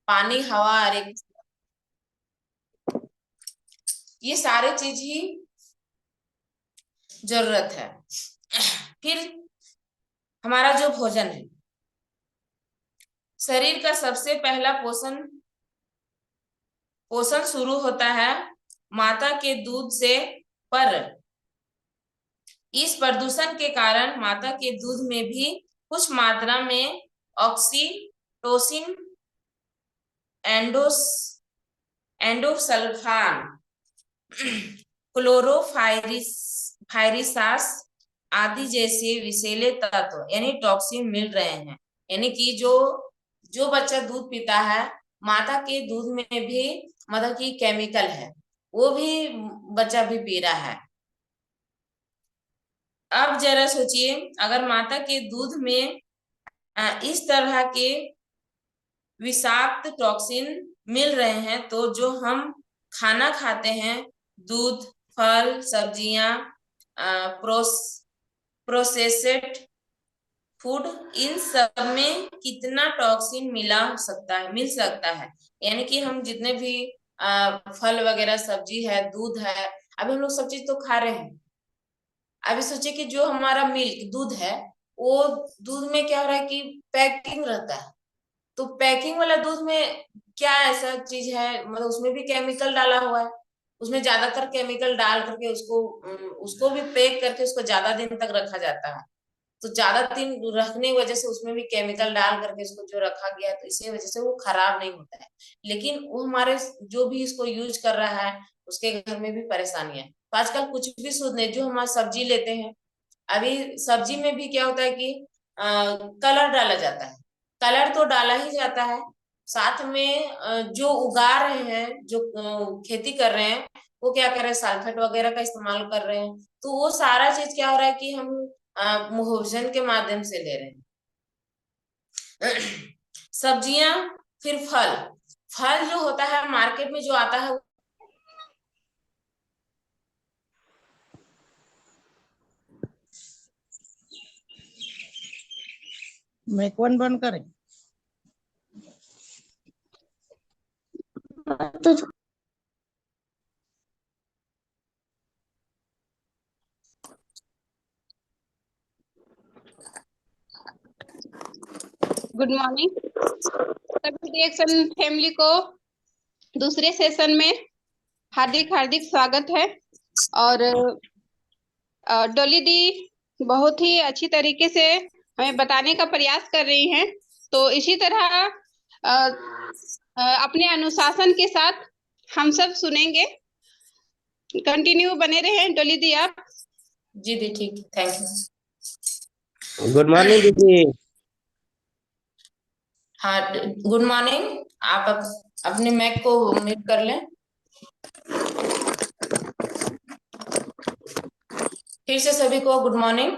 पानी, हवा और एक, ये सारे चीज ही जरूरत है। फिर हमारा जो भोजन है, शरीर का सबसे पहला पोषण पोषण शुरू होता है माता के दूध से। पर इस प्रदूषण के कारण माता के दूध में भी कुछ मात्रा में ऑक्सीटोसिन, एंडोस एंडोसल्फान, क्लोरोफायरिसास आदि जैसे विषैले तत्व यानी टॉक्सिन मिल रहे हैं। यानी कि जो जो बच्चा दूध पीता है, माता के दूध में भी मतलब कि केमिकल है, वो भी बच्चा भी पी रहा है। अब जरा सोचिए, अगर माता के दूध में इस तरह के विषाक्त टॉक्सिन मिल रहे हैं, तो जो हम खाना खाते हैं, दूध, फल, सब्जियां, प्रोसेस्ड फूड, इन सब में कितना टॉक्सिन मिल सकता है। यानी कि हम जितने भी फल वगैरह, सब्जी है, दूध है, अभी हम लोग सब चीज तो खा रहे हैं। अभी सोचिए कि जो हमारा मिल्क दूध है, वो दूध में क्या हो रहा है कि पैकिंग रहता है। तो पैकिंग वाला दूध में क्या ऐसा चीज है, मतलब उसमें भी केमिकल डाला हुआ है। उसमें ज्यादातर केमिकल डाल करके उसको भी पैक करके उसको ज्यादा दिन तक रखा जाता है। तो ज्यादा दिन रखने की वजह से उसमें भी केमिकल डाल करके इसको जो रखा गया है, तो इसी वजह से वो खराब नहीं होता है। लेकिन वो हमारे जो भी इसको यूज कर रहा है, उसके घर में भी परेशानी है। तो आजकल कुछ भी शुद्ध नहीं, जो हमारा सब्जी लेते हैं, अभी सब्जी में भी क्या होता है कि कलर डाला जाता है। कलर तो डाला ही जाता है, साथ में जो उगा रहे हैं, जो खेती कर रहे हैं, वो क्या कर रहे हैं, सल्फेट वगैरह का इस्तेमाल कर रहे हैं। तो वो सारा चीज क्या हो रहा है कि हम भोजन के माध्यम से ले रहे हैं। सब्जियां, फिर फल। फल जो होता है मार्केट में जो आता है, मैं कौन बंद करें? तो गुड मॉर्निंग सभी रिएक्शन फैमिली को दूसरे सेशन में हार्दिक हार्दिक स्वागत है। और डॉली दी बहुत ही अच्छी तरीके से हमें बताने का प्रयास कर रही हैं। तो इसी तरह अपने अनुशासन के साथ हम सब सुनेंगे। कंटिन्यू बने रहे डॉली दी आप। जी दी, ठीक, थैंक यू। गुड मॉर्निंग दीदी। हाँ, गुड मॉर्निंग। आप अपने मैक को म्यूट कर लें। फिर से सभी को गुड मॉर्निंग।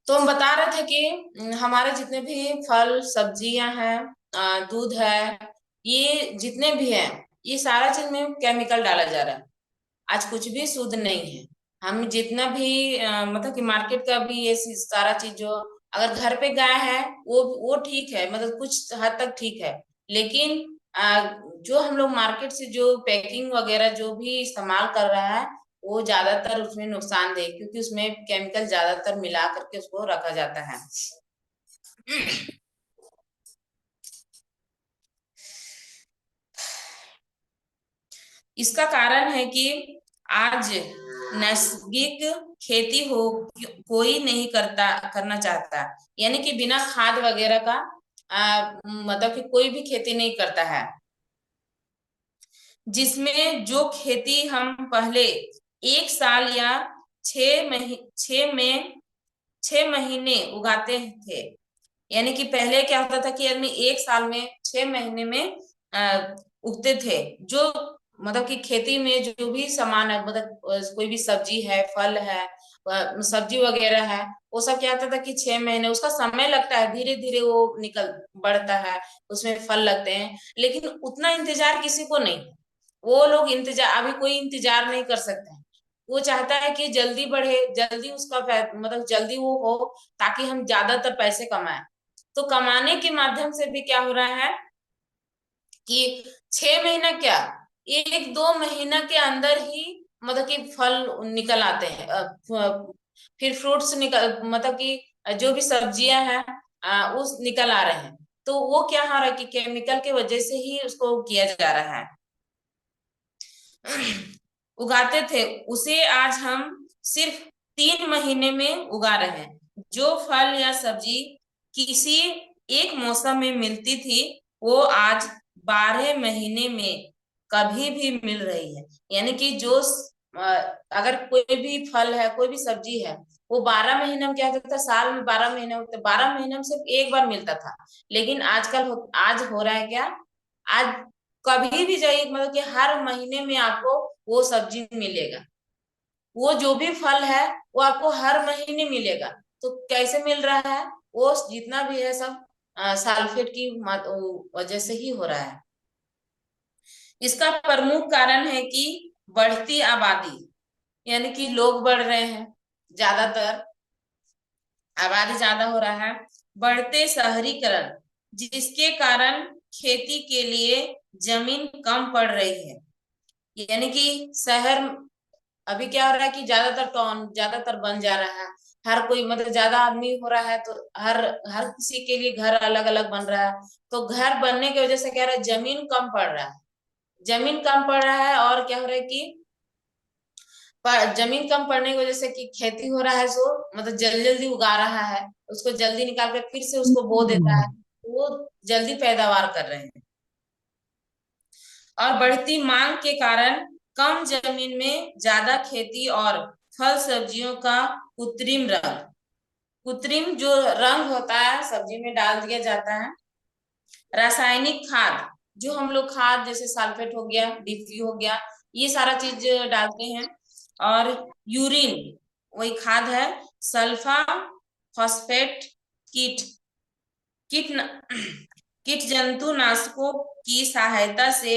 तो हम बता रहे थे कि हमारे जितने भी फल, सब्जियां हैं, दूध है, ये जितने भी हैं, ये सारा चीज में केमिकल डाला जा रहा है। आज कुछ भी शुद्ध नहीं है। हम जितना भी मतलब कि मार्केट का भी ये सारा चीज, जो अगर घर पे गाय है, वो ठीक है, मतलब कुछ हद तक ठीक है। लेकिन जो हम लोग मार्केट से जो पैकिंग वगैरह जो भी इस्तेमाल कर रहा है, वो ज्यादातर उसमें नुकसानदेह, क्योंकि उसमें केमिकल ज्यादातर मिला करके उसको रखा जाता है। इसका कारण है कि आज नैसर्गिक खेती हो कोई नहीं करना चाहता। यानी कि बिना खाद वगैरह का मतलब कि कोई भी खेती नहीं करता है। जिसमें जो खेती हम पहले 1 साल या 6 महीने उगाते थे। यानी कि पहले क्या होता था कि आदमी 1 साल में 6 महीने में उगते थे। जो मतलब कि खेती में जो भी सामान है, मतलब कोई भी सब्जी है, फल है, सब्जी वगैरह है, वो सब क्या होता था कि 6 महीने उसका समय लगता है, धीरे धीरे वो निकल बढ़ता है, उसमें फल लगते हैं। लेकिन उतना इंतजार किसी को नहीं। वो लोग इंतजार, अभी कोई इंतजार नहीं कर सकते हैं। वो चाहता है कि जल्दी बढ़े, जल्दी उसका मतलब जल्दी वो हो, ताकि हम ज्यादातर पैसे कमाएं। तो कमाने के माध्यम से भी क्या हो रहा है कि 6 महीना क्या, 1-2 महीना के अंदर ही मतलब कि फल निकल आते हैं, फिर फ्रूट्स निकल, मतलब कि जो भी सब्जियां हैं उस निकल आ रहे हैं। तो वो क्या हो रहा है कि केमिकल के वजह से ही उसको किया जा रहा है। उगाते थे उसे आज हम सिर्फ 3 महीने में उगा रहे हैं। जो फल या सब्जी किसी एक मौसम में मिलती थी, वो आज 12 महीने में कभी भी मिल रही है। यानी कि जो अगर कोई भी फल है, कोई भी सब्जी है, वो 12 महीने में क्या होता था, साल में 12 महीने होते, 12 महीने में सिर्फ एक बार मिलता था। लेकिन आज हो रहा है क्या, आज कभी भी जाइए, मतलब कि हर महीने में आपको वो सब्जी मिलेगा, वो जो भी फल है वो आपको हर महीने मिलेगा। तो कैसे मिल रहा है, वो जितना भी है सब सल्फेट की वजह से ही हो रहा है। इसका प्रमुख कारण है कि बढ़ती आबादी, यानी कि लोग बढ़ रहे हैं, ज्यादातर आबादी ज्यादा हो रहा है, बढ़ते शहरीकरण, जिसके कारण खेती के लिए जमीन कम पड़ रही है। यानी कि शहर अभी क्या हो रहा है कि ज्यादातर टाउन ज्यादातर बन जा रहा है, हर कोई मतलब ज्यादा आदमी हो रहा है, तो हर हर किसी के लिए घर अलग अलग बन रहा है। तो घर बनने की वजह से क्या हो रहा है, जमीन कम पड़ रहा है, जमीन कम पड़ रहा है। और क्या हो रहा है कि जमीन कम पड़ने की वजह से कि खेती हो रहा है, सो मतलब जल्दी जल्दी उगा रहा है, उसको जल्दी निकाल कर फिर से उसको बो देता है, तो वो जल्दी पैदावार कर रहे हैं। और बढ़ती मांग के कारण कम जमीन में ज्यादा खेती और फल सब्जियों का कृत्रिम जो रंग होता है सब्जी में डाल दिया जाता है। रासायनिक खाद, जो हम लोग खाद जैसे सल्फेट हो गया, डीपी हो गया, ये सारा चीज डालते हैं। और यूरिन वही खाद है। सल्फा फॉस्फेट, कीट कीट कीट जंतु नाशकों की सहायता से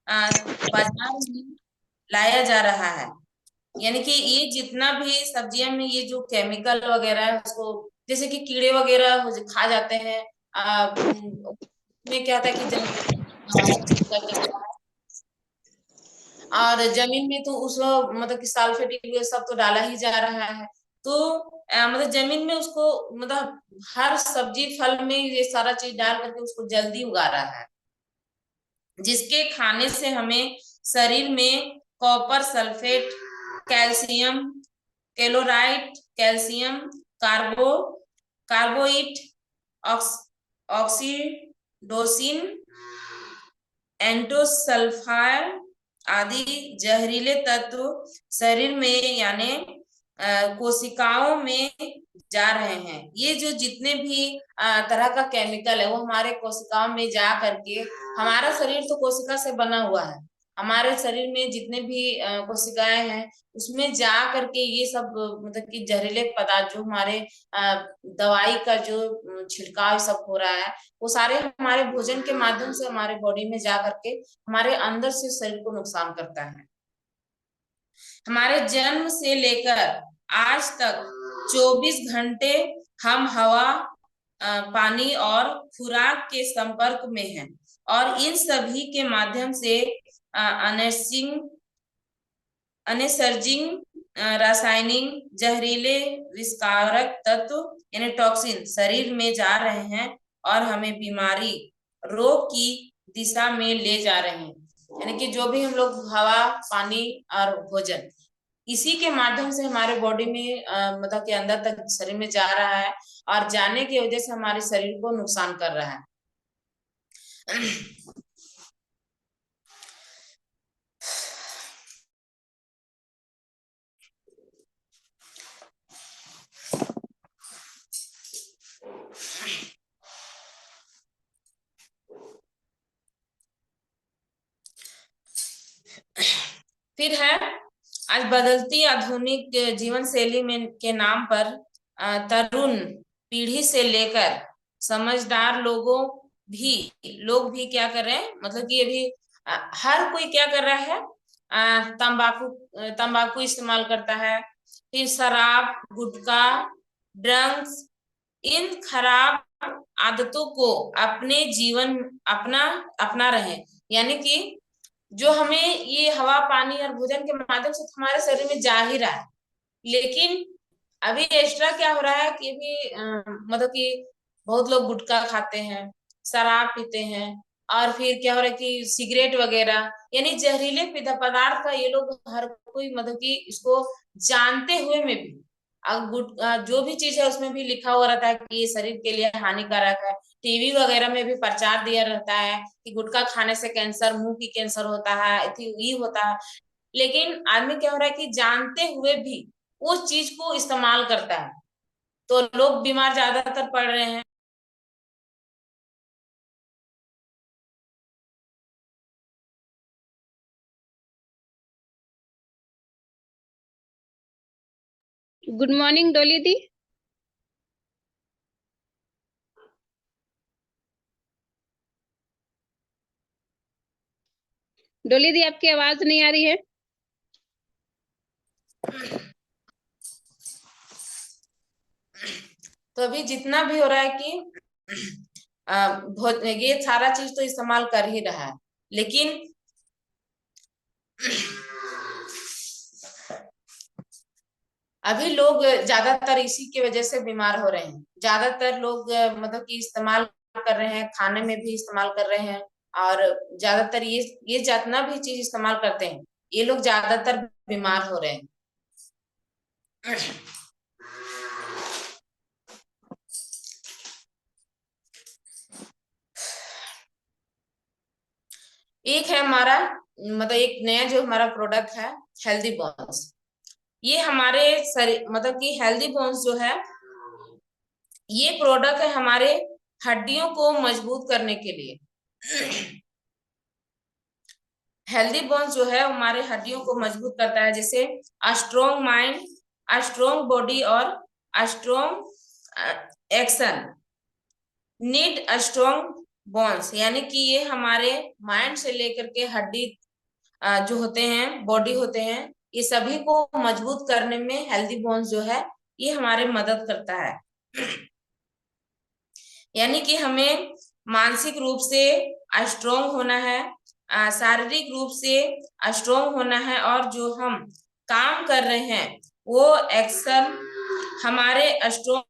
बाजार में लाया जा रहा है। यानी कि ये जितना भी सब्जियों में ये जो केमिकल वगैरह है, उसको जैसे कि कीड़े वगैरह खा जाते हैं, में क्या होता है कि और जमीन में तो उस मतलब कि सल्फेट ये सब तो डाला ही जा रहा है। तो मतलब जमीन में उसको मतलब हर सब्जी फल में ये सारा चीज डाल करके उसको जल्दी उगा रहा है, जिसके खाने से हमें शरीर में copper sulphate, calcium chloride, calcium carbo carbonate, oxytocin, endosulfan आदि जहरीले तत्व शरीर में यानी कोशिकाओं में जा रहे हैं। ये जो जितने भी तरह का केमिकल है, वो हमारे कोशिकाओं में जा करके, हमारा शरीर तो कोशिका से बना हुआ है, हमारे शरीर में जितने भी कोशिकाएं हैं, उसमें जा करके ये सब मतलब कि जहरीले पदार्थ जो हमारे दवाई का जो छिड़काव सब हो रहा है, वो सारे हमारे भोजन के माध्यम से हमारे बॉडी में जा करके हमारे अंदर से शरीर को नुकसान करता है। हमारे जन्म से लेकर आज तक 24 घंटे हम हवा, पानी और खुराक के संपर्क में हैं, और इन सभी के माध्यम से अनसर्जिंग रासायनिक जहरीले विषकारक तत्व यानी टॉक्सिन शरीर में जा रहे हैं और हमें बीमारी रोग की दिशा में ले जा रहे हैं। यानी कि जो भी हम लोग हवा, पानी और भोजन, इसी के माध्यम से हमारे बॉडी में मतलब के अंदर तक शरीर में जा रहा है, और जाने की वजह से हमारे शरीर को नुकसान कर रहा है। फिर है आज बदलती आधुनिक जीवन शैली में के नाम पर तरुण पीढ़ी से लेकर समझदार लोग भी क्या कर रहे हैं, मतलब कि अभी हर कोई क्या कर रहा है, तंबाकू इस्तेमाल करता है, फिर शराब, गुटखा, ड्रग्स, इन खराब आदतों को अपने जीवन अपना अपना रहे। यानी कि जो हमें ये हवा, पानी और भोजन के माध्यम से हमारे शरीर में जा ही रहा है, लेकिन अभी एक्स्ट्रा क्या हो रहा है कि अभी मतलब कि बहुत लोग गुटखा खाते हैं, शराब पीते हैं, और फिर क्या हो रहा है कि सिगरेट वगैरह, यानी जहरीले पदार्थ का ये लोग हर कोई मतलब कि इसको जानते हुए में भी जो भी चीज है उसमें भी लिखा हुआ रहता है कि ये शरीर के लिए हानिकारक है। टीवी वगैरह में भी प्रचार दिया रहता है कि गुटखा खाने से कैंसर, मुंह की कैंसर होता है, ये होता है। लेकिन आदमी क्या हो रहा है कि जानते हुए भी उस चीज को इस्तेमाल करता है, तो लोग बीमार ज्यादातर पड़ रहे हैं। गुड मॉर्निंग डोली दी। डोली दी आपकी आवाज नहीं आ रही है। तो अभी जितना भी हो रहा है कि ये सारा चीज तो इस्तेमाल कर ही रहा है, लेकिन अभी लोग ज्यादातर इसी की वजह से बीमार हो रहे हैं। ज्यादातर लोग मतलब कि इस्तेमाल कर रहे हैं, खाने में भी इस्तेमाल कर रहे हैं, और ज्यादातर ये जितना भी चीज इस्तेमाल करते हैं, ये लोग ज्यादातर बीमार हो रहे हैं। एक है हमारा मतलब एक नया जो हमारा प्रोडक्ट है, हेल्दी बोन्स। ये हमारे शरीर मतलब कि हेल्दी बोन्स जो है, ये प्रोडक्ट है हमारे हड्डियों को मजबूत करने के लिए। हेल्दी बोन्स जो है हमारे हड्डियों को मजबूत करता है, जैसे a strong mind, a strong body और a strong action need a strong bones. यानी कि ये हमारे माइंड से लेकर के हड्डी जो होते हैं, बॉडी होते हैं, ये सभी को मजबूत करने में हेल्दी बोन्स जो है ये हमारे मदद करता है। यानी कि हमें मानसिक रूप से स्ट्रोंग होना है, शारीरिक रूप से स्ट्रोंग होना है, और जो हम काम कर रहे हैं वो एक्शन हमारे strong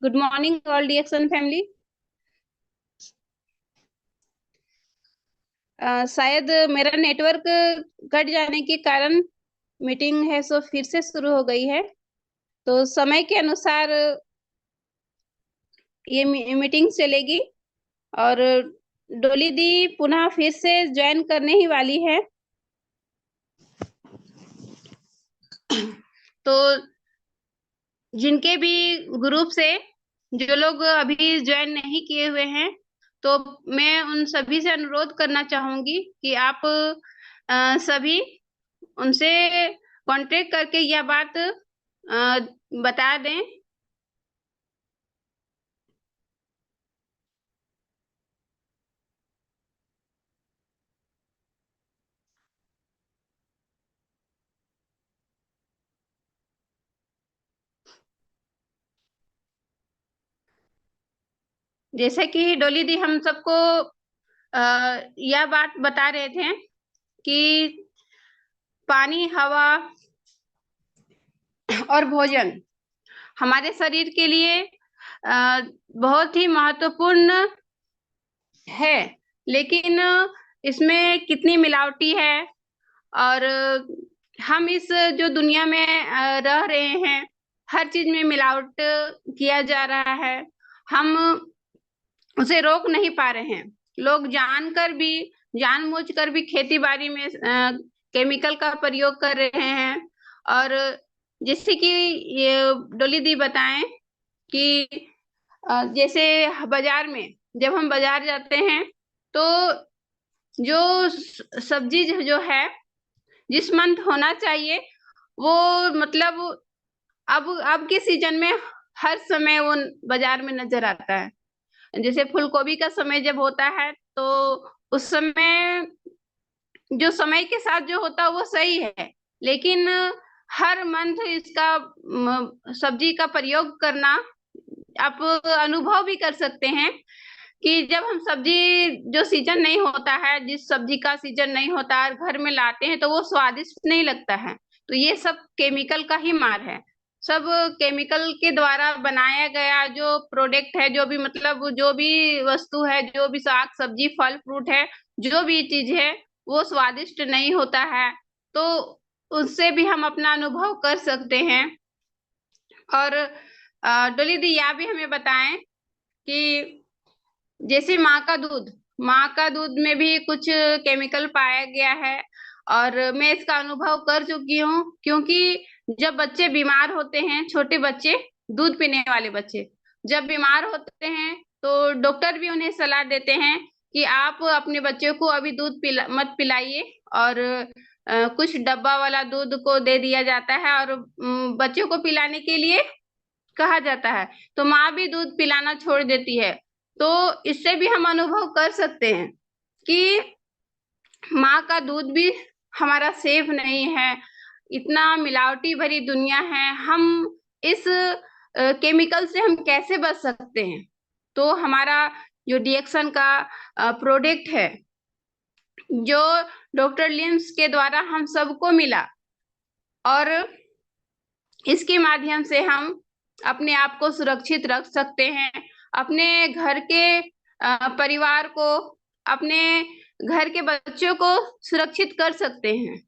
good morning all DXN family. शायद मेरा नेटवर्क कट जाने के कारण मीटिंग है सो फिर से शुरू हो गई है। तो समय के अनुसार ये मीटिंग चलेगी और डोली दी पुनः फिर से ज्वाइन करने ही वाली है। तो जिनके भी ग्रुप से जो लोग अभी ज्वाइन नहीं किए हुए हैं, तो मैं उन सभी से अनुरोध करना चाहूंगी कि आप सभी उनसे कांटेक्ट करके यह बात बता दें। जैसे कि डोली दी हम सबको यह बात बता रहे थे कि पानी, हवा और भोजन हमारे शरीर के लिए बहुत ही महत्वपूर्ण है, लेकिन इसमें कितनी मिलावटी है और हम इस जो दुनिया में रह रहे हैं, हर चीज में मिलावट किया जा रहा है। हम उसे रोक नहीं पा रहे हैं। लोग जानबूझकर भी खेती बाड़ी में केमिकल का प्रयोग कर रहे हैं। और जैसे कि ये डोली दी बताएं कि जैसे बाजार में जब हम बाजार जाते हैं तो जो सब्जी जो है जिस मंथ होना चाहिए वो मतलब अब के सीजन में हर समय वो बाजार में नजर आता है। जैसे फूल गोभी का समय जब होता है तो उस समय जो समय के साथ जो होता है वो सही है, लेकिन हर मंथ इसका सब्जी का प्रयोग करना आप अनुभव भी कर सकते हैं कि जब हम सब्जी जो सीजन नहीं होता है, जिस सब्जी का सीजन नहीं होता है, घर में लाते हैं तो वो स्वादिष्ट नहीं लगता है। तो ये सब केमिकल का ही मार है। सब केमिकल के द्वारा बनाया गया जो प्रोडक्ट है, जो भी मतलब जो भी वस्तु है, जो भी साग सब्जी फल फ्रूट है, जो भी चीज है वो स्वादिष्ट नहीं होता है। तो उससे भी हम अपना अनुभव कर सकते हैं। और डोली दी यह भी हमें बताएं कि जैसे माँ का दूध में भी कुछ केमिकल पाया गया है। और मैं इसका अनुभव कर चुकी हूँ, क्योंकि जब बच्चे बीमार होते हैं, छोटे बच्चे, दूध पीने वाले बच्चे जब बीमार होते हैं तो डॉक्टर भी उन्हें सलाह देते हैं कि आप अपने बच्चों को अभी दूध मत पिलाइए। और कुछ डब्बा वाला दूध को दे दिया जाता है और बच्चों को पिलाने के लिए कहा जाता है। तो माँ भी दूध पिलाना छोड़ देती है। तो इससे भी हम अनुभव कर सकते हैं कि माँ का दूध भी हमारा सेफ नहीं है। इतना मिलावटी भरी दुनिया है, हम इस केमिकल से हम कैसे बच सकते हैं? तो हमारा जो डीएक्सन का प्रोडक्ट है, जो डॉक्टर लिम्स के द्वारा हम सबको मिला, और इसके माध्यम से हम अपने आप को सुरक्षित रख सकते हैं, अपने घर के परिवार को, अपने घर के बच्चों को सुरक्षित कर सकते हैं।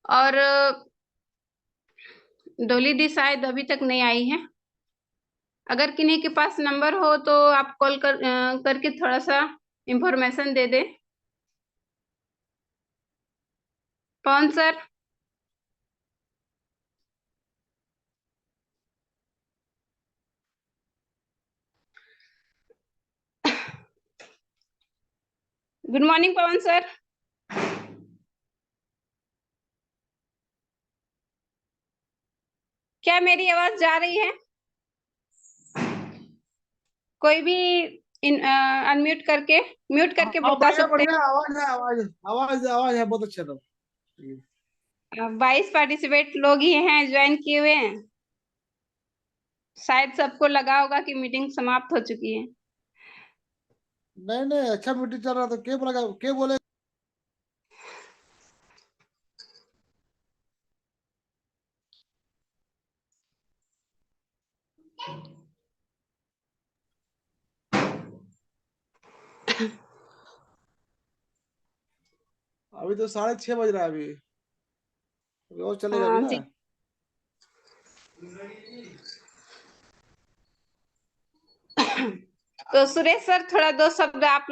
और डोली दी शायद अभी तक नहीं आई है। अगर किन्हीं के पास नंबर हो तो आप कॉल करके थोड़ा सा इंफॉर्मेशन दे दे। पवन सर। गुड मॉर्निंग पवन सर। क्या मेरी आवाज जा रही है? कोई भी अनम्यूट करके म्यूट करके हाँ, बता बढ़िया सकते बढ़िया आवाज है, आवाज आवाज आवाज है, बहुत अच्छा था। हैं। 22 पार्टिसिपेट लोग ही हैं ज्वाइन किए हुए हैं। शायद सबको लगा होगा कि मीटिंग समाप्त हो चुकी है। नहीं नहीं, अच्छा मीटिंग चल रहा था। के बोले अभी तो 6:30 बज रहा है अभी और चलेगा अभी हाँ ना। जी। तो सुरेश सर थोड़ा 2 शब्द आप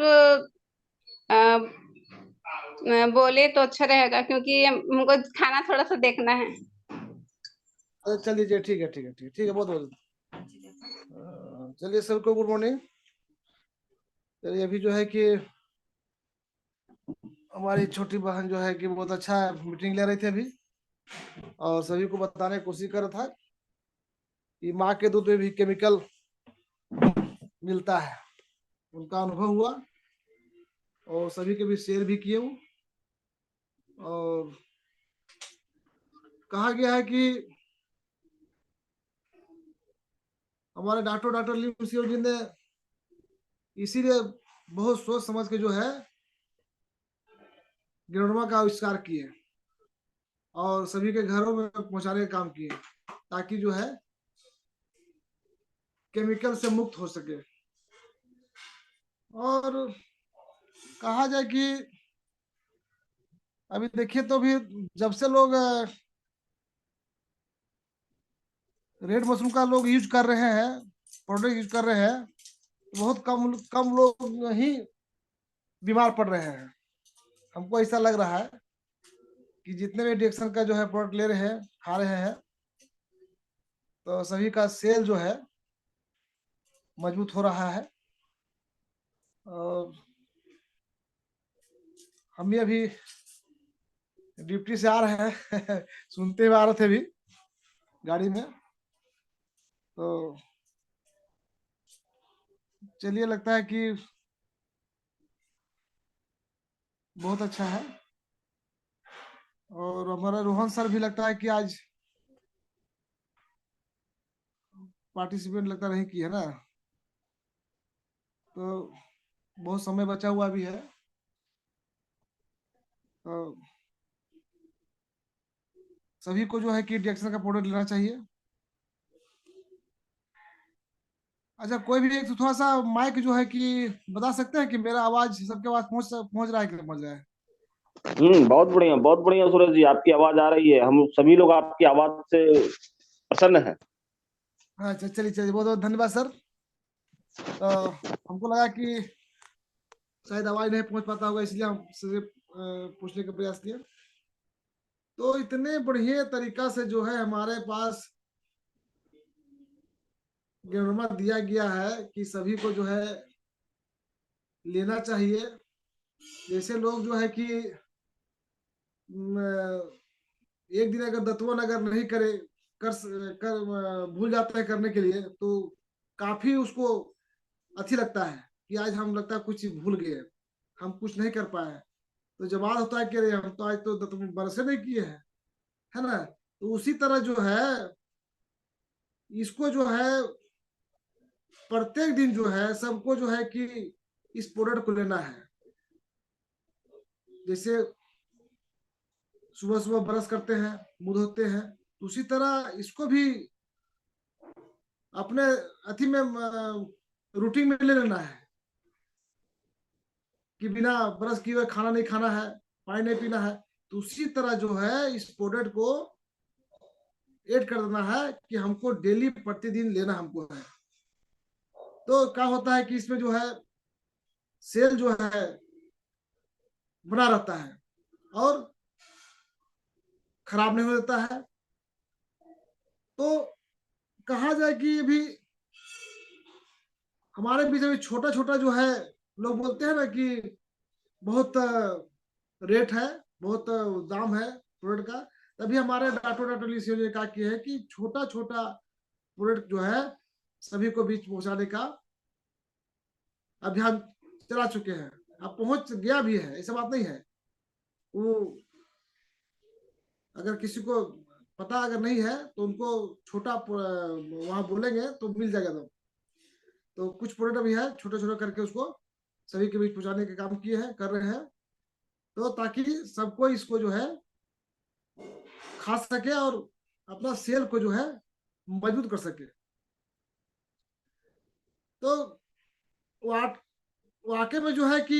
बोले तो अच्छा रहेगा, क्योंकि हमको खाना थोड़ा सा देखना है। चलिए ठीक है ठीक है ठीक है ठीक है, बहुत बहुत चलिए सबको गुड मॉर्निंग। चलिए अभी जो है कि हमारी छोटी बहन जो है कि बहुत अच्छा मीटिंग ले रही थी अभी, और सभी को बताने की कोशिश कर रहा था कि माँ के दूध में भी केमिकल मिलता है। उनका अनुभव हुआ और सभी के भी शेयर भी किए वो। और कहा गया है कि हमारे डॉक्टर ली सिंह जी ने इसीलिए बहुत सोच समझ के जो है ग्रेनोमा का आविष्कार किए और सभी के घरों में पहुंचाने का काम किए, ताकि जो है केमिकल से मुक्त हो सके। और कहा जाए कि अभी देखिए तो भी जब से लोग रेड मशरूम का लोग यूज कर रहे हैं, प्रोडक्ट यूज कर रहे हैं, बहुत कम कम लोग ही बीमार पड़ रहे हैं। हमको ऐसा लग रहा है कि जितने भी डिएक्शन का जो है प्रोडक्ट ले रहे हैं, खा रहे हैं, तो सभी का सेल जो है मजबूत हो रहा है। और हम भी अभी ड्यूटी से आ रहे हैं सुनते हुए आ रहे थे अभी गाड़ी में, तो चलिए लगता है कि बहुत अच्छा है। और हमारा रोहन सर भी लगता है कि आज पार्टिसिपेट लगता नहीं किया है ना, तो बहुत समय बचा हुआ भी है। तो सभी को जो है कि डिएक्शन का प्रोडक्ट लेना चाहिए। अच्छा, कोई भी एक तो थोड़ा सा माइक जो है कि बता सकते हैं कि मेरा आवाज सबके पास पहुंच रहा है कि नहीं पहुंच रहा है? बहुत बढ़िया सूरज जी, आपकी आवाज आ रही है। हम सभी लोग आपकी आवाज से प्रसन्न हैं। अच्छा चलिए चलिए, बहुत बहुत धन्यवाद सर। तो हमको लगा कि शायद आवाज नहीं पहुंच पाता होगा, इसलिए हम से पूछने का प्रयास किया। तो इतने बढ़िया तरीका से जो है हमारे पास ग्रेनोमा दिया गया है कि सभी को जो है लेना चाहिए। जैसे लोग जो है कि एक दिन अगर दत्वन अगर नहीं करे भूल जाते हैं करने के लिए, तो काफी उसको अच्छी लगता है कि आज हम लगता है कुछ भूल गए, हम कुछ नहीं कर पाए। तो जब याद होता है कि अरे हम तो आज तो दत्वन बरसे नहीं किए हैं, है ना। तो उसी तरह जो है इसको जो है प्रत्येक दिन जो है सबको जो है कि इस प्रोडक्ट को लेना है। जैसे सुबह सुबह ब्रश करते हैं, मुंह धोते हैं, तो उसी तरह इसको भी अपने अथी में रूटीन में ले लेना है कि बिना ब्रश किए हुए खाना नहीं खाना है, पानी नहीं पीना है। तो उसी तरह जो है इस प्रोडक्ट को ऐड कर देना है कि हमको डेली प्रतिदिन लेना हमको है। तो क्या होता है कि इसमें जो है सेल जो है बना रहता है और खराब नहीं हो जाता है। तो कहा जाए कि अभी हमारे बीच में छोटा छोटा जो है लोग बोलते हैं ना कि बहुत रेट है, बहुत दाम है प्रोडक्ट का। तभी हमारे डॉक्टर ने कहा कि है कि छोटा छोटा प्रोडक्ट जो है सभी को बीच पहुंचाने का अभियान चला चुके हैं। अब पहुंच गया भी है, ऐसा बात नहीं है। वो अगर किसी को पता अगर नहीं है तो उनको छोटा वहां बोलेंगे तो मिल जाएगा। तो कुछ प्रोडक्ट अभी है छोटे छोटे करके उसको सभी के बीच पहुंचाने के काम किए हैं, कर रहे हैं, तो ताकि सबको इसको जो है खा सके और अपना सेल को जो है मजबूत कर सके। तो वाकई में जो है कि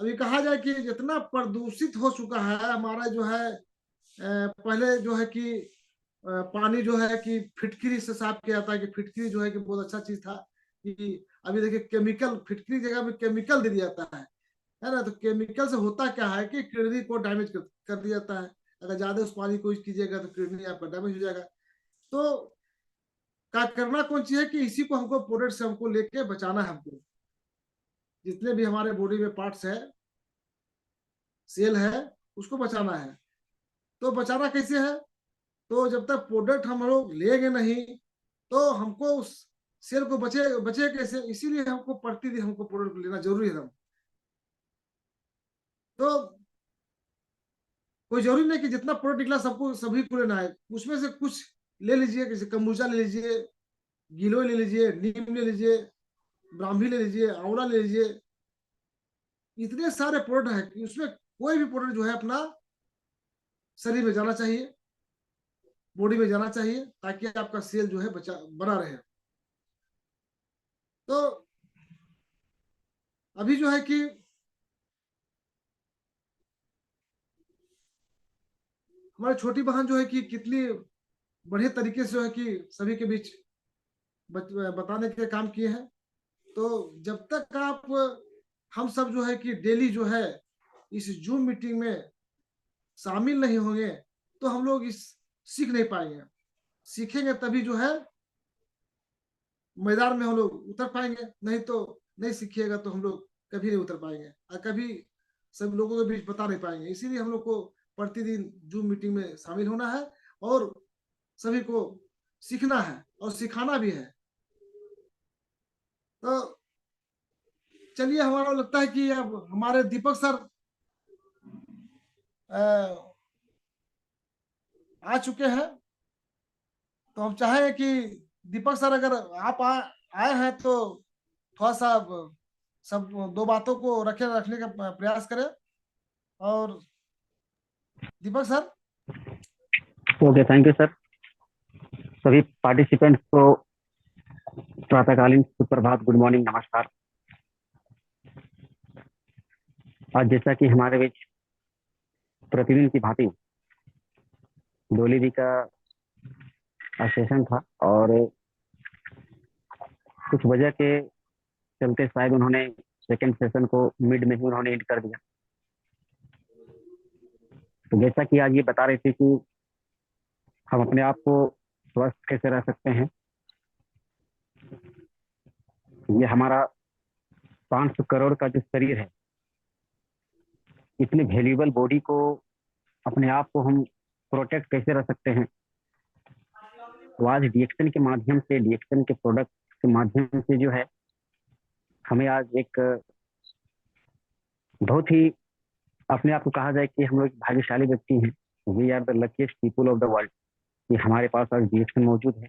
अभी कहा जाए कि जितना प्रदूषित हो चुका है हमारा जो है पहले जो है कि पानी जो है कि फिटकरी से साफ किया जाता है कि फिटकरी जो है कि बहुत अच्छा चीज था कि अभी देखिए केमिकल फिटकरी जगह में केमिकल दे दिया जाता है ना। तो केमिकल से होता क्या है कि किडनी को डैमेज कर दिया जाता है। अगर ज्यादा उस पानी को यूज कीजिएगा तो किडनी आपका डैमेज हो जाएगा। तो क्या करना कौन चाहिए कि इसी को हमको प्रोडक्ट से हमको लेके बचाना है। हमको जितने भी हमारे बॉडी में पार्ट्स है सेल है उसको बचाना है। तो बचाना कैसे है? तो जब तक प्रोडक्ट हम लोग लेंगे नहीं तो हमको उस सेल को बचे कैसे? इसीलिए हमको प्रतिदिन हमको प्रोडक्ट लेना जरूरी है। तो कोई जरूरी नहीं कि जितना प्रोडक्ट निकला सबको सभी को लेना है। उसमें से कुछ ले लीजिए, जैसे कम्बुचा ले लीजिए, गिलोय ले लीजिए, नीम ले लीजिए, ब्राह्मी ले लीजिए, आंवला ले लीजिए। इतने सारे प्रोडक्ट है कि उसमें कोई भी प्रोडक्ट जो है अपना शरीर में जाना चाहिए, बॉडी में जाना चाहिए, ताकि आपका सेल जो है बना रहे। तो अभी जो है कि हमारी छोटी बहन जो है कि कितनी बढ़िया तरीके से जो है कि सभी के बीच बताने के काम किए हैं। तो जब तक आप हम सब जो है कि डेली जो है इस जूम मीटिंग में शामिल नहीं होंगे तो हम लोग इस सीख नहीं पाएंगे। सीखेंगे तभी जो है मैदान में हम लोग उतर पाएंगे, नहीं तो नहीं सीखिएगा तो हम लोग कभी नहीं उतर पाएंगे और कभी सब लोगों के बीच बता नहीं पाएंगे। इसीलिए हम लोग को प्रतिदिन जूम मीटिंग में शामिल होना है और सभी को सीखना है और सिखाना भी है। तो चलिए, हमारा लगता है कि अब हमारे दीपक सर आ चुके हैं। तो हम चाहें कि दीपक सर अगर आप आए हैं तो थोड़ा सा सब दो बातों को रखने का प्रयास करें। और Deepak sir. Okay, thank you sir. सभी पार्टिसिपेंट्स को प्रातःकालीन सुप्रभात, गुड मॉर्निंग, नमस्कार। आज जैसा कि हमारे बीच प्रतिदिन की भांति डोली जी का सेशन था और कुछ वजह के चलते शायद उन्होंने सेकंड सेशन को मिड में ही उन्होंने एंड कर दिया। तो जैसा कि आज ये बता रहे थे कि हम अपने आप को स्वस्थ कैसे रह सकते हैं, ये हमारा 500 करोड़ का जो शरीर है, इतनी वैल्यूएबल बॉडी को, अपने आप को हम प्रोटेक्ट कैसे रख सकते हैं। तो आज डीएक्सन के माध्यम से, डीएक्सन के प्रोडक्ट के माध्यम से जो है हमें आज एक बहुत ही अपने आप को कहा जाए कि हम लोग भाग्यशाली व्यक्ति हैं। We are the luckiest people of the world कि हमारे पास आज डीएक्सन मौजूद है।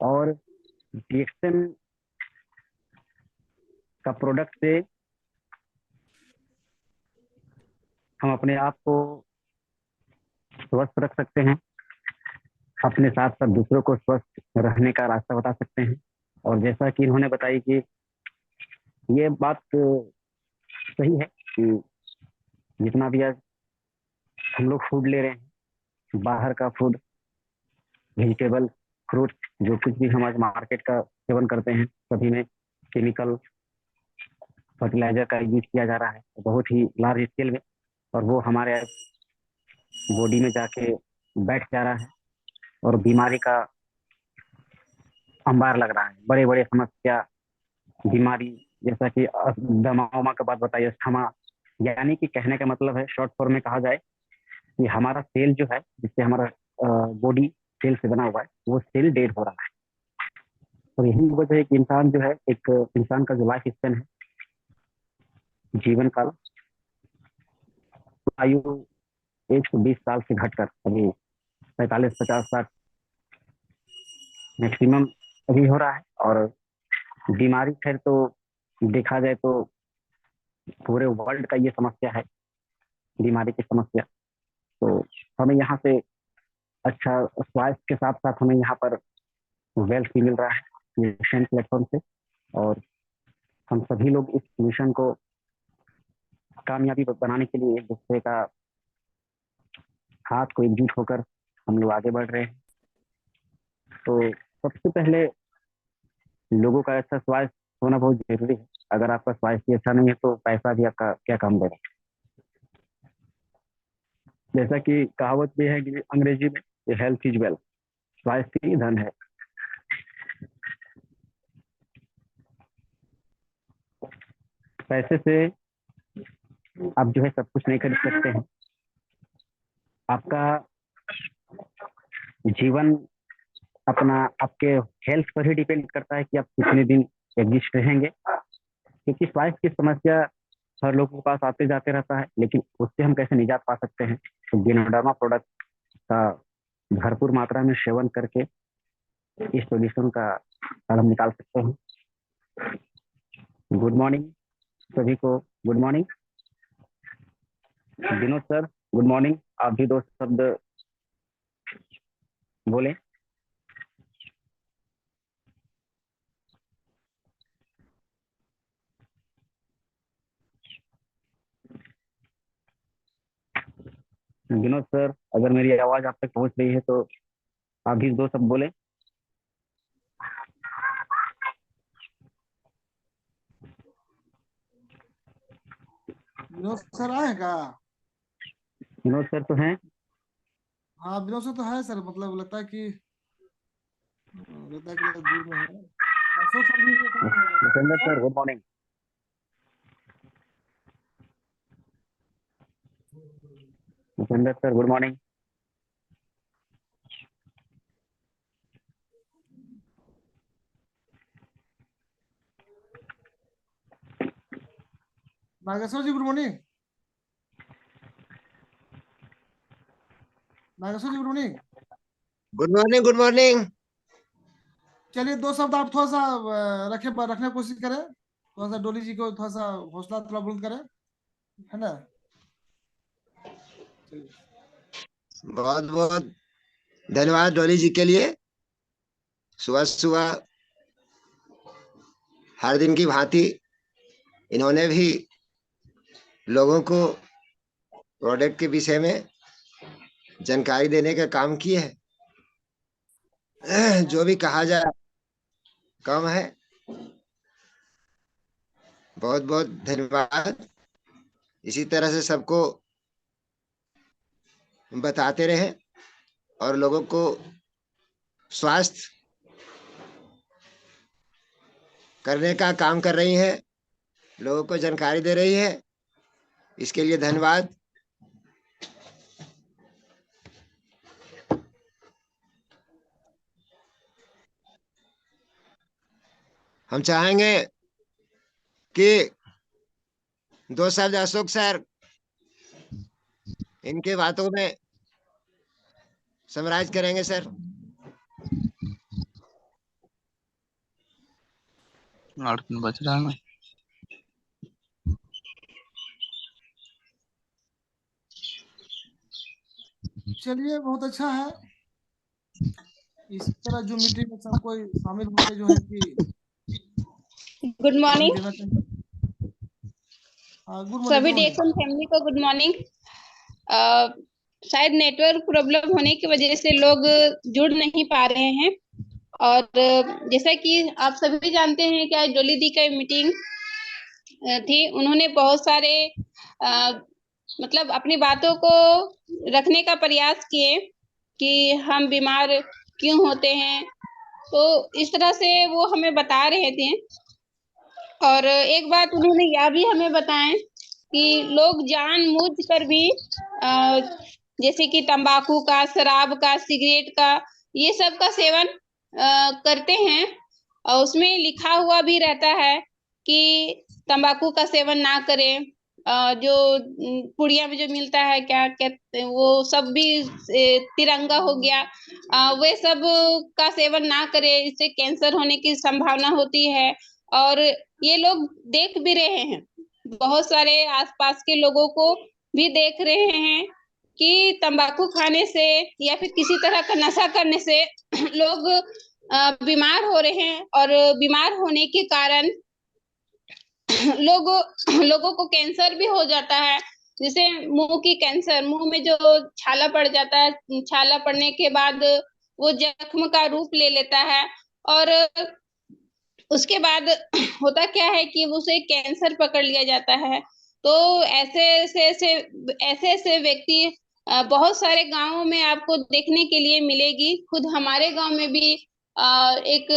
और डीएक्सन का प्रोडक्ट से हम अपने आप को स्वस्थ रख सकते हैं, अपने साथ साथ दूसरों को स्वस्थ रहने का रास्ता बता सकते हैं। और जैसा कि इन्होंने बताई कि ये बात सही है कि जितना भी आज हम लोग फूड ले रहे हैं, बाहर का फूड, वेजिटेबल, फ्रूट, जो कुछ भी हम आज मार्केट का सेवन करते हैं, सभी में केमिकल फर्टिलाइजर का यूज किया जा रहा है बहुत ही लार्ज स्केल में, और वो हमारे बॉडी में जाके बैठ जा रहा है और बीमारी का अंबार लग रहा है। बड़े बड़े समस्या, बीमारी, जैसा कि दमा का बात बताइए, अस्थमा, यानी कि कहने का मतलब है, शॉर्ट फॉर्म में कहा जाए कि हमारा सेल जो है, जिससे हमारा बॉडी सेल से बना हुआ है, वो सेल डेड हो रहा है। और यही वजह है कि इंसान जो है, एक इंसान का जो लाइफ स्पेन है, जीवन काल, आयु 120 साल से घटकर अभी 45, 50, 60 मैक्सिमम अभी हो रहा है। और बीमारी खैर तो देखा जाए तो पूरे वर्ल्ड का ये समस्या है, बीमारी की समस्या। तो हमें यहाँ से अच्छा स्वास्थ्य के साथ साथ हमें यहाँ पर वेल्थ भी मिल रहा है मिशन प्लेटफॉर्म से। और हम सभी लोग इस मिशन को कामयाबी बनाने के लिए एक दूसरे का हाथ को एकजुट होकर हम लोग आगे बढ़ रहे हैं। तो सबसे पहले लोगों का अच्छा स्वास्थ्य होना बहुत जरूरी है। अगर आपका स्वास्थ्य ही अच्छा नहीं है तो पैसा भी आपका क्या काम देगा। जैसा कि कहावत भी है कि अंग्रेजी में, हेल्थ इज वेल्थ, स्वास्थ्य ही धन है। पैसे से आप जो है सब कुछ नहीं खरीद सकते हैं। आपका जीवन अपना आपके हेल्थ पर ही डिपेंड करता है कि आप कितने दिन एग्जिस्ट रहेंगे, क्योंकि स्वास्थ्य की समस्या हर लोगों के पास आते जाते रहता है, लेकिन उससे हम कैसे निजात पा सकते हैं। तो गेनोडर्मा प्रोडक्ट का भरपूर मात्रा में सेवन करके इस सोल्यूशन का हल हम निकाल सकते हैं। गुड मॉर्निंग सभी को, good morning. Vinod sir good morning, आप भी 2 शब्द बोले। विनोद सर, अगर मेरी आवाज आप तक पहुंच रही है तो आप भी 2 शब्द बोले। विनोद सर आए का? विनोद सर तो हैं। हाँ विनोद सर तो है सर, मतलब लगता है कि दूर में है। अशोक सर भी Bhupendra sir good morning. Bhupendra sir good morning. Nageshwar ji good morning. Nageshwar ji good morning. Good morning, good morning. चलिए 2 शब्द आप थोड़ा सा रखने की कोशिश करें, थोड़ा सा डोली जी को थोड़ा सा हौसला थोड़ा बुलंद करें, है ना। बहुत बहुत धन्यवाद डॉली जी के लिए। सुबह सुबह हर दिन की भांति इन्होंने भी लोगों को प्रोडक्ट के विषय में जानकारी देने का काम किए है। जो भी कहा जाए कम है। बहुत बहुत धन्यवाद। इसी तरह से सबको बताते रहे और लोगों को स्वास्थ्य करने का काम कर रही है, लोगों को जानकारी दे रही है, इसके लिए धन्यवाद। हम चाहेंगे कि 2 शब्द अशोक सर इनके बातों में समराइज करेंगे सर। बच रहा है। चलिए बहुत अच्छा है, इस तरह जो मीटिंग में सब कोई शामिल होकर जो है कि गुड मॉर्निंग देना चाहिए। गुड मॉर्निंग, सभी गुड मॉर्निंग। डेक्सन फैमिली को गुड मॉर्निंग। शायद नेटवर्क प्रॉब्लम होने की वजह से लोग जुड़ नहीं पा रहे हैं, और जैसा कि आप सभी जानते हैं कि आज डोली दी का मीटिंग थी। उन्होंने बहुत सारे मतलब अपनी बातों को रखने का प्रयास किए कि हम बीमार क्यों होते हैं, तो इस तरह से वो हमें बता रहे थे। और एक बात उन्होंने यह भी हमें बताएं कि लोग जानबूझ कर भी जैसे कि तंबाकू का, शराब का, सिगरेट का, ये सब का सेवन करते हैं, और उसमें लिखा हुआ भी रहता है कि तंबाकू का सेवन ना करें। जो पुड़िया में जो मिलता है, क्या कहते हैं वो सब भी, तिरंगा हो गया, वे सब का सेवन ना करें, इससे कैंसर होने की संभावना होती है। और ये लोग देख भी रहे हैं, बहुत सारे आसपास के लोगों को भी देख रहे हैं कि तंबाकू खाने से या फिर किसी तरह का नशा करने से लोग बीमार हो रहे हैं, और बीमार होने के कारण लोगों को कैंसर भी हो जाता है, जैसे मुंह की कैंसर, मुंह में जो छाला पड़ जाता है, छाला पड़ने के बाद वो जख्म का रूप ले लेता है, और उसके बाद होता क्या है कि उसे कैंसर पकड़ लिया जाता है। तो ऐसे ऐसे व्यक्ति बहुत सारे गांवों में आपको देखने के लिए मिलेगी। खुद हमारे गांव में भी एक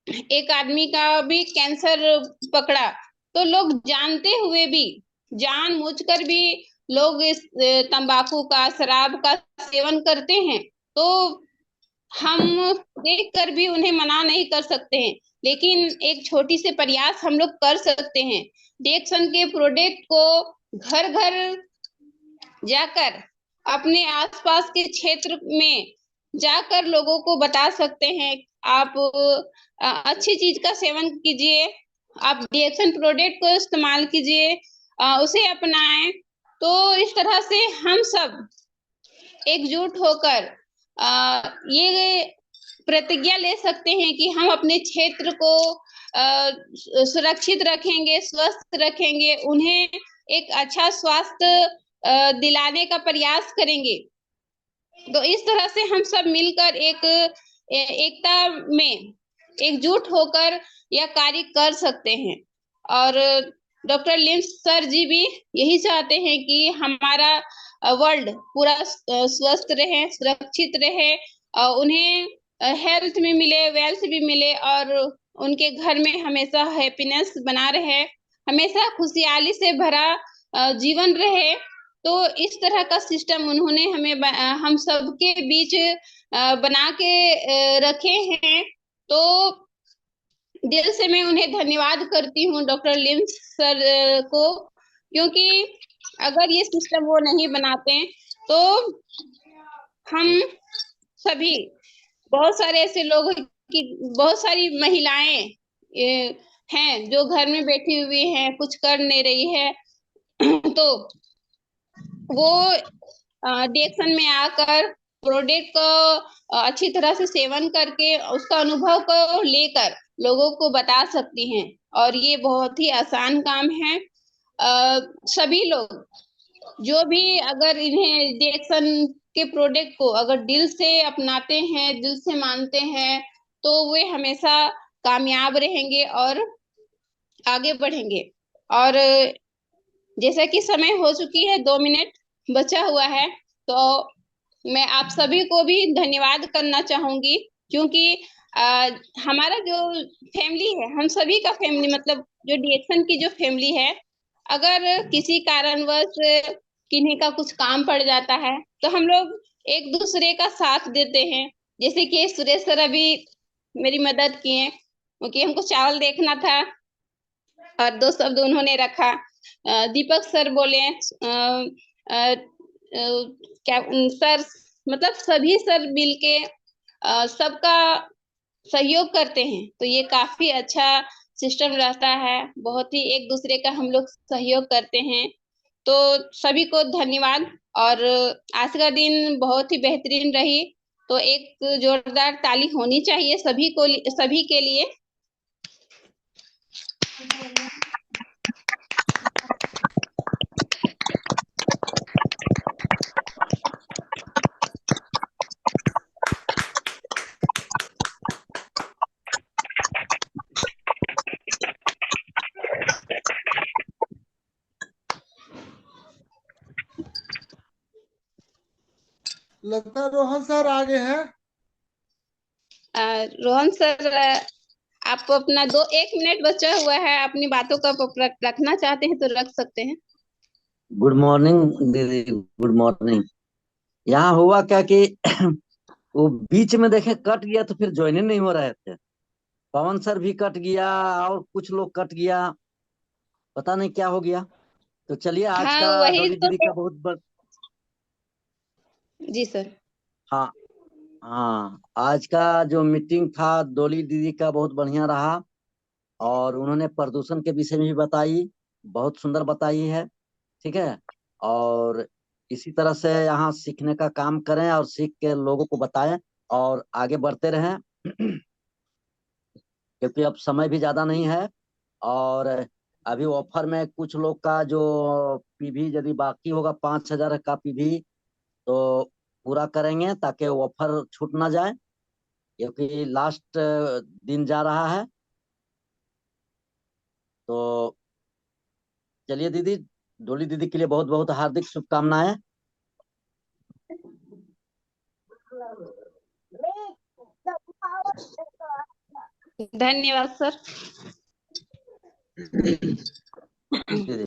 एक आदमी का भी कैंसर पकड़ा। तो लोग जानते हुए भी, जानबूझकर भी लोग इस तंबाकू का, शराब का सेवन करते हैं। तो हम देख कर भी उन्हें मना नहीं कर सकते हैं, लेकिन एक छोटी सी प्रयास हम लोग कर सकते हैं। डेक्सन के प्रोडक्ट को घर घर जाकर, अपने आसपास के क्षेत्र में जाकर लोगों को बता सकते हैं। आप अच्छी चीज का सेवन कीजिए, आप डेक्सन प्रोडक्ट को इस्तेमाल कीजिए, उसे अपनाएं। तो इस तरह से हम सब एकजुट होकर ये प्रतिज्ञा ले सकते हैं कि हम अपने क्षेत्र को सुरक्षित रखेंगे, स्वस्थ रखेंगे, उन्हें एक अच्छा स्वास्थ्य दिलाने का प्रयास करेंगे। तो इस तरह से हम सब मिलकर एकता में एकजुट होकर यह कार्य कर सकते हैं। और डॉक्टर लिम्स सर जी भी यही चाहते हैं कि हमारा वर्ल्ड पूरा स्वस्थ रहे, सुरक्षित रहे, उन्हें हेल्थ में मिले, वेल्थ भी मिले, और उनके घर में हमेशा हैप्पीनेस बना रहे, हमेशा खुशहाली से भरा जीवन रहे। तो इस तरह का सिस्टम उन्होंने हम सबके बीच बना के रखे हैं। तो दिल से मैं उन्हें धन्यवाद करती हूँ, डॉक्टर लिम्स सर को, क्योंकि अगर ये सिस्टम वो नहीं बनाते तो हम सभी, बहुत सारे ऐसे लोग की, बहुत सारी महिलाएं हैं जो घर में बैठी हुई हैं, कुछ कर नहीं रही है, तो वो डेक्सन में आकर प्रोडक्ट को अच्छी तरह से सेवन करके उसका अनुभव को लेकर लोगों को बता सकती हैं। और ये बहुत ही आसान काम है। सभी लोग जो भी अगर इन्हें डेक्सन के प्रोडक्ट को अगर दिल से अपनाते हैं, दिल से मानते हैं, तो वे हमेशा कामयाब रहेंगे और आगे बढ़ेंगे। और जैसा कि समय हो चुकी है, 2 मिनट बचा हुआ है, तो मैं आप सभी को भी धन्यवाद करना चाहूंगी, क्योंकि हमारा जो फैमिली है, हम सभी का फैमिली, मतलब जो डेक्सन की जो फैमिली है, अगर किसी कारणवश किन्हीं का कुछ काम पड़ जाता है तो हम लोग एक दूसरे का साथ देते हैं। जैसे कि सुरेश सर अभी मेरी मदद किए, क्योंकि हमको चावल देखना था और 2 शब्द उन्होंने रखा। दीपक सर बोले, क्या सर, मतलब सभी सर मिलके सबका सहयोग करते हैं, तो ये काफी अच्छा सिस्टम रहता है। बहुत ही एक दूसरे का हम लोग सहयोग करते हैं। तो सभी को धन्यवाद, और आज का दिन बहुत ही बेहतरीन रही। तो एक जोरदार ताली होनी चाहिए सभी को, सभी के लिए। लगता है रोहन सर आगे हैं। रोहन सर, आप अपना 1 मिनट बचा हुआ है, अपनी बातों का रखना चाहते हैं तो रख सकते हैं। गुड मॉर्निंग दीदी, गुड मॉर्निंग। यहाँ हुआ क्या कि वो बीच में देखे कट गया, तो फिर ज्वाइन नहीं हो रहे थे। पवन सर भी कट गया और कुछ लोग कट गया, पता नहीं क्या हो गया। तो चलिए आज हाँ, का वही डोली तो। दीदी का जी सर। हाँ हाँ, आज का जो मीटिंग था डोली दीदी का बहुत बढ़िया रहा, और उन्होंने प्रदूषण के विषय में भी बताई, बहुत सुंदर बताई है। ठीक है, और इसी तरह से यहाँ सीखने का काम करें और सीख के लोगों को बताएं और आगे बढ़ते रहें क्योंकि अब समय भी ज्यादा नहीं है। और अभी ऑफर में कुछ लोग का जो पीवी यदि बाकी होगा 5,000 का पीवी तो पूरा करेंगे ताकि ऑफर छूट ना जाए, क्योंकि लास्ट दिन जा रहा है। तो चलिए दीदी, डोली दीदी के लिए बहुत बहुत हार्दिक शुभकामनाएं। धन्यवाद सर। दीदी